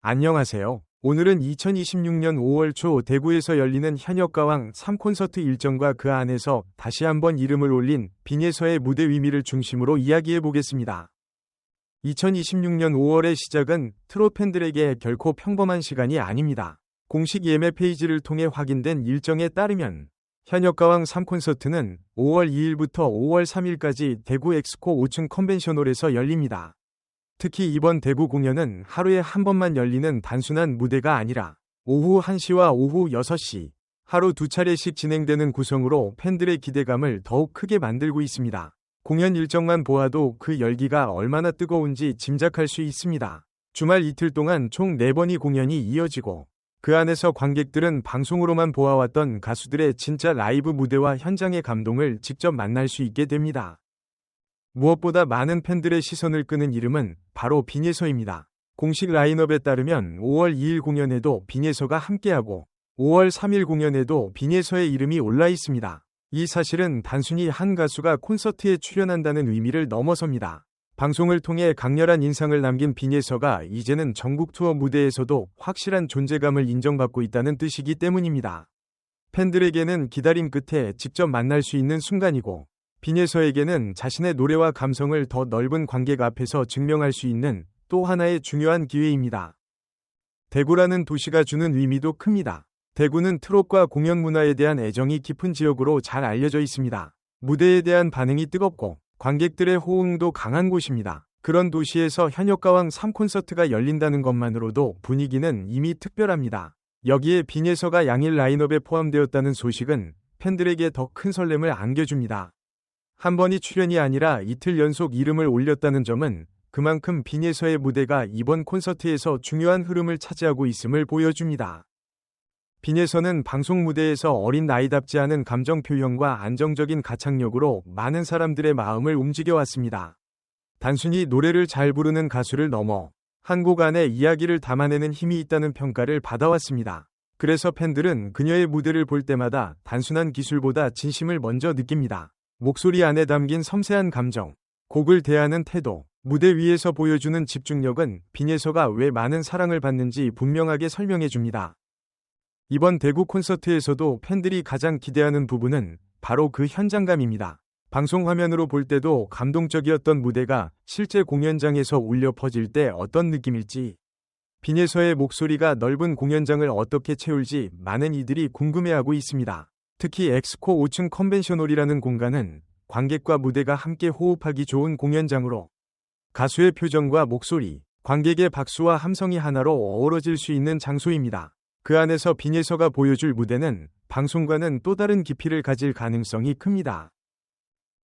안녕하세요. 오늘은 2026년 5월 초 대구에서 열리는 현역가왕 3콘서트 일정과 그 안에서 다시 한번 이름을 올린 빈예서의 무대 의미를 중심으로 이야기해 보겠습니다. 2026년 5월의 시작은 트롯 팬들에게 결코 평범한 시간이 아닙니다. 공식 예매 페이지를 통해 확인된 일정에 따르면 현역가왕 3콘서트는 5월 2일부터 5월 3일까지 대구 엑스코 5층 컨벤션홀에서 열립니다. 특히 이번 대구 공연은 하루에 한 번만 열리는 단순한 무대가 아니라 오후 1시와 오후 6시, 하루 두 차례씩 진행되는 구성으로 팬들의 기대감을 더욱 크게 만들고 있습니다. 공연 일정만 보아도 그 열기가 얼마나 뜨거운지 짐작할 수 있습니다. 주말 이틀 동안 총 4번의 공연이 이어지고 그 안에서 관객들은 방송으로만 보아왔던 가수들의 진짜 라이브 무대와 현장의 감동을 직접 만날 수 있게 됩니다. 무엇보다 많은 팬들의 시선을 끄는 이름은 바로 빈예서입니다. 공식 라인업에 따르면 5월 2일 공연에도 빈예서가 함께하고 5월 3일 공연에도 빈예서의 이름이 올라 있습니다. 이 사실은 단순히 한 가수가 콘서트에 출연한다는 의미를 넘어섭니다. 방송을 통해 강렬한 인상을 남긴 빈예서가 이제는 전국 투어 무대에서도 확실한 존재감을 인정받고 있다는 뜻이기 때문입니다. 팬들에게는 기다림 끝에 직접 만날 수 있는 순간이고 빈예서에게는 자신의 노래와 감성을 더 넓은 관객 앞에서 증명할 수 있는 또 하나의 중요한 기회입니다. 대구라는 도시가 주는 의미도 큽니다. 대구는 트롯과 공연 문화에 대한 애정이 깊은 지역으로 잘 알려져 있습니다. 무대에 대한 반응이 뜨겁고 관객들의 호응도 강한 곳입니다. 그런 도시에서 현역가왕 3콘서트가 열린다는 것만으로도 분위기는 이미 특별합니다. 여기에 빈예서가 양일 라인업에 포함되었다는 소식은 팬들에게 더 큰 설렘을 안겨줍니다. 한 번이 출연이 아니라 이틀 연속 이름을 올렸다는 점은 그만큼 빈예서의 무대가 이번 콘서트에서 중요한 흐름을 차지하고 있음을 보여줍니다. 빈예서는 방송 무대에서 어린 나이답지 않은 감정 표현과 안정적인 가창력으로 많은 사람들의 마음을 움직여왔습니다. 단순히 노래를 잘 부르는 가수를 넘어 한 곡 안에 이야기를 담아내는 힘이 있다는 평가를 받아왔습니다. 그래서 팬들은 그녀의 무대를 볼 때마다 단순한 기술보다 진심을 먼저 느낍니다. 목소리 안에 담긴 섬세한 감정, 곡을 대하는 태도, 무대 위에서 보여주는 집중력은 빈예서가 왜 많은 사랑을 받는지 분명하게 설명해줍니다. 이번 대구 콘서트에서도 팬들이 가장 기대하는 부분은 바로 그 현장감입니다. 방송 화면으로 볼 때도 감동적이었던 무대가 실제 공연장에서 울려 퍼질 때 어떤 느낌일지, 빈예서의 목소리가 넓은 공연장을 어떻게 채울지 많은 이들이 궁금해하고 있습니다. 특히 엑스코 5층 컨벤션홀이라는 공간은 관객과 무대가 함께 호흡하기 좋은 공연장으로 가수의 표정과 목소리, 관객의 박수와 함성이 하나로 어우러질 수 있는 장소입니다. 그 안에서 빈예서가 보여줄 무대는 방송과는 또 다른 깊이를 가질 가능성이 큽니다.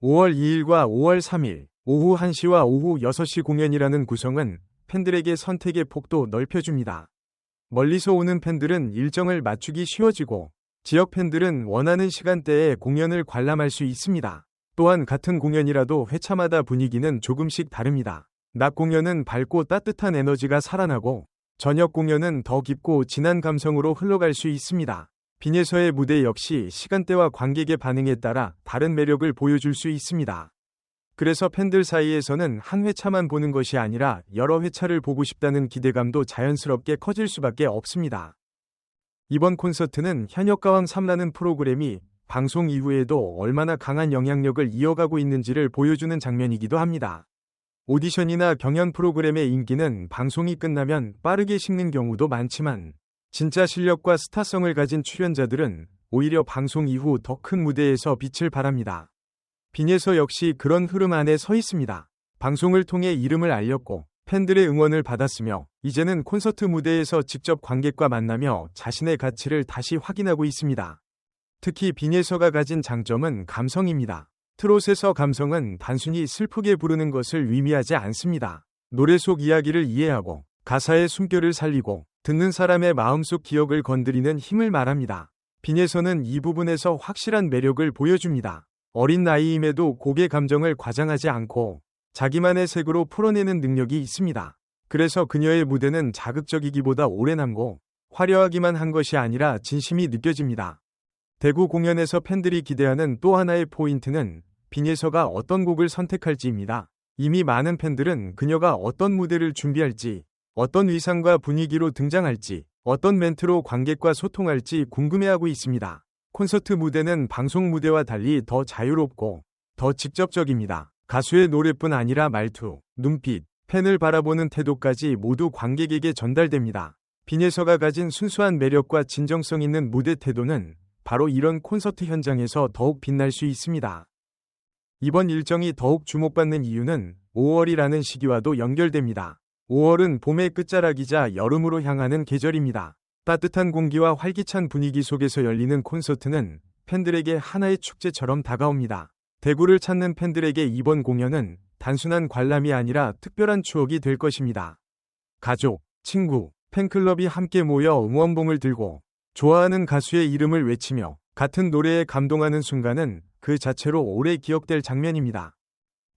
5월 2일과 5월 3일, 오후 1시와 오후 6시 공연이라는 구성은 팬들에게 선택의 폭도 넓혀줍니다. 멀리서 오는 팬들은 일정을 맞추기 쉬워지고 지역 팬들은 원하는 시간대에 공연을 관람할 수 있습니다. 또한 같은 공연이라도 회차마다 분위기는 조금씩 다릅니다. 낮 공연은 밝고 따뜻한 에너지가 살아나고 저녁 공연은 더 깊고 진한 감성으로 흘러갈 수 있습니다. 빈예서의 무대 역시 시간대와 관객의 반응에 따라 다른 매력을 보여줄 수 있습니다. 그래서 팬들 사이에서는 한 회차만 보는 것이 아니라 여러 회차를 보고 싶다는 기대감도 자연스럽게 커질 수밖에 없습니다. 이번 콘서트는 현역가왕 3라는 프로그램이 방송 이후에도 얼마나 강한 영향력을 이어가고 있는지를 보여주는 장면이기도 합니다. 오디션이나 경연 프로그램의 인기는 방송이 끝나면 빠르게 식는 경우도 많지만 진짜 실력과 스타성을 가진 출연자들은 오히려 방송 이후 더 큰 무대에서 빛을 발합니다. 빈예서 역시 그런 흐름 안에 서 있습니다. 방송을 통해 이름을 알렸고 팬들의 응원을 받았으며 이제는 콘서트 무대에서 직접 관객과 만나며 자신의 가치를 다시 확인하고 있습니다. 특히 빈예서가 가진 장점은 감성입니다. 트롯에서 감성은 단순히 슬프게 부르는 것을 의미하지 않습니다. 노래 속 이야기를 이해하고 가사의 숨결을 살리고 듣는 사람의 마음속 기억을 건드리는 힘을 말합니다. 빈예서는 이 부분에서 확실한 매력을 보여줍니다. 어린 나이임에도 곡의 감정을 과장하지 않고 자기만의 색으로 풀어내는 능력이 있습니다. 그래서 그녀의 무대는 자극적이기보다 오래 남고 화려하기만 한 것이 아니라 진심이 느껴집니다. 대구 공연에서 팬들이 기대하는 또 하나의 포인트는 빈예서가 어떤 곡을 선택할지입니다. 이미 많은 팬들은 그녀가 어떤 무대를 준비할지 어떤 의상과 분위기로 등장할지, 어떤 멘트로 관객과 소통할지 궁금해하고 있습니다. 콘서트 무대는 방송 무대와 달리 더 자유롭고 더 직접적입니다. 가수의 노래뿐 아니라 말투, 눈빛, 팬을 바라보는 태도까지 모두 관객에게 전달됩니다. 빈예서가 가진 순수한 매력과 진정성 있는 무대 태도는 바로 이런 콘서트 현장에서 더욱 빛날 수 있습니다. 이번 일정이 더욱 주목받는 이유는 5월이라는 시기와도 연결됩니다. 5월은 봄의 끝자락이자 여름으로 향하는 계절입니다. 따뜻한 공기와 활기찬 분위기 속에서 열리는 콘서트는 팬들에게 하나의 축제처럼 다가옵니다. 대구를 찾는 팬들에게 이번 공연은 단순한 관람이 아니라 특별한 추억이 될 것입니다. 가족, 친구, 팬클럽이 함께 모여 응원봉을 들고 좋아하는 가수의 이름을 외치며 같은 노래에 감동하는 순간은 그 자체로 오래 기억될 장면입니다.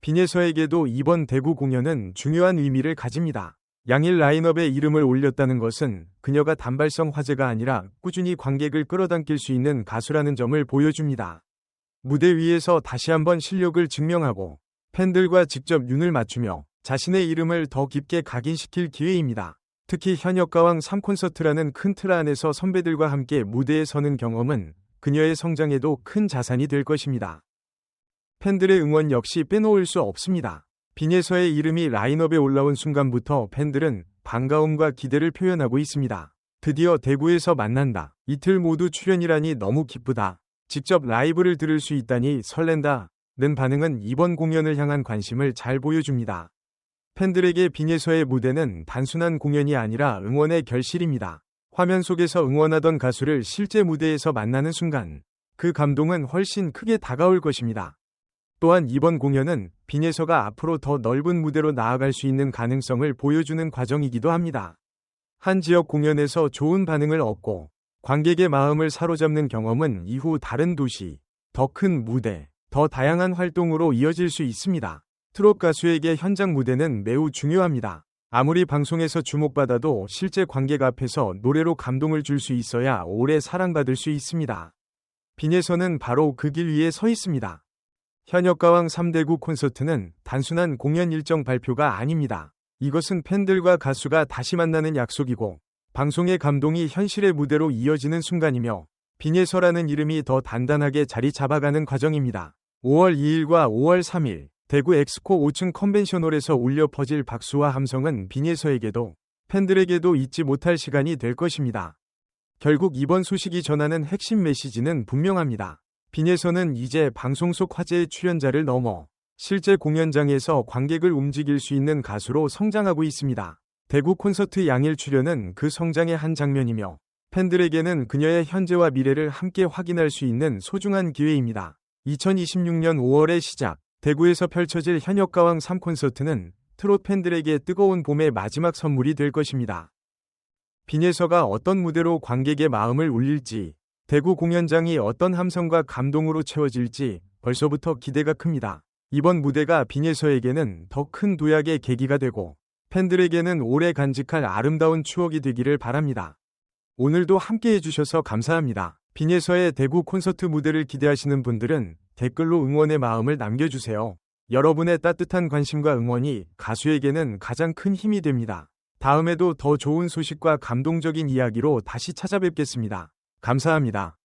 빈예서에게도 이번 대구 공연은 중요한 의미를 가집니다. 양일 라인업에 이름을 올렸다는 것은 그녀가 단발성 화제가 아니라 꾸준히 관객을 끌어당길 수 있는 가수라는 점을 보여줍니다. 무대 위에서 다시 한번 실력을 증명하고 팬들과 직접 눈을 맞추며 자신의 이름을 더 깊게 각인시킬 기회입니다. 특히 현역가왕 3콘서트라는 큰 틀 안에서 선배들과 함께 무대에 서는 경험은 그녀의 성장에도 큰 자산이 될 것입니다. 팬들의 응원 역시 빼놓을 수 없습니다. 빈예서의 이름이 라인업에 올라온 순간부터 팬들은 반가움과 기대를 표현하고 있습니다. 드디어 대구에서 만난다. 이틀 모두 출연이라니 너무 기쁘다. 직접 라이브를 들을 수 있다니 설렌다. 는 반응은 이번 공연을 향한 관심을 잘 보여줍니다. 팬들에게 빈예서의 무대는 단순한 공연이 아니라 응원의 결실입니다. 화면 속에서 응원하던 가수를 실제 무대에서 만나는 순간 그 감동은 훨씬 크게 다가올 것입니다. 또한 이번 공연은 빈예서가 앞으로 더 넓은 무대로 나아갈 수 있는 가능성을 보여주는 과정이기도 합니다. 한 지역 공연에서 좋은 반응을 얻고 관객의 마음을 사로잡는 경험은 이후 다른 도시, 더 큰 무대, 더 다양한 활동으로 이어질 수 있습니다. 트롯 가수에게 현장 무대는 매우 중요합니다. 아무리 방송에서 주목받아도 실제 관객 앞에서 노래로 감동을 줄 수 있어야 오래 사랑받을 수 있습니다. 빈예서는 바로 그 길 위에 서 있습니다. 현역가왕 3대구 콘서트는 단순한 공연 일정 발표가 아닙니다. 이것은 팬들과 가수가 다시 만나는 약속이고 방송의 감동이 현실의 무대로 이어지는 순간이며 빈예서라는 이름이 더 단단하게 자리 잡아가는 과정입니다. 5월 2일과 5월 3일 대구 엑스코 5층 컨벤션홀에서 울려 퍼질 박수와 함성은 빈예서에게도 팬들에게도 잊지 못할 시간이 될 것입니다. 결국 이번 소식이 전하는 핵심 메시지는 분명합니다. 빈예서는 이제 방송 속 화제의 출연자를 넘어 실제 공연장에서 관객을 움직일 수 있는 가수로 성장하고 있습니다. 대구 콘서트 양일 출연은 그 성장의 한 장면이며 팬들에게는 그녀의 현재와 미래를 함께 확인할 수 있는 소중한 기회입니다. 2026년 5월의 시작, 대구에서 펼쳐질 현역가왕 3콘서트는 트롯 팬들에게 뜨거운 봄의 마지막 선물이 될 것입니다. 빈예서가 어떤 무대로 관객의 마음을 울릴지, 대구 공연장이 어떤 함성과 감동으로 채워질지 벌써부터 기대가 큽니다. 이번 무대가 빈예서에게는 더 큰 도약의 계기가 되고 팬들에게는 오래 간직할 아름다운 추억이 되기를 바랍니다. 오늘도 함께 해주셔서 감사합니다. 빈예서의 대구 콘서트 무대를 기대하시는 분들은 댓글로 응원의 마음을 남겨주세요. 여러분의 따뜻한 관심과 응원이 가수에게는 가장 큰 힘이 됩니다. 다음에도 더 좋은 소식과 감동적인 이야기로 다시 찾아뵙겠습니다. 감사합니다.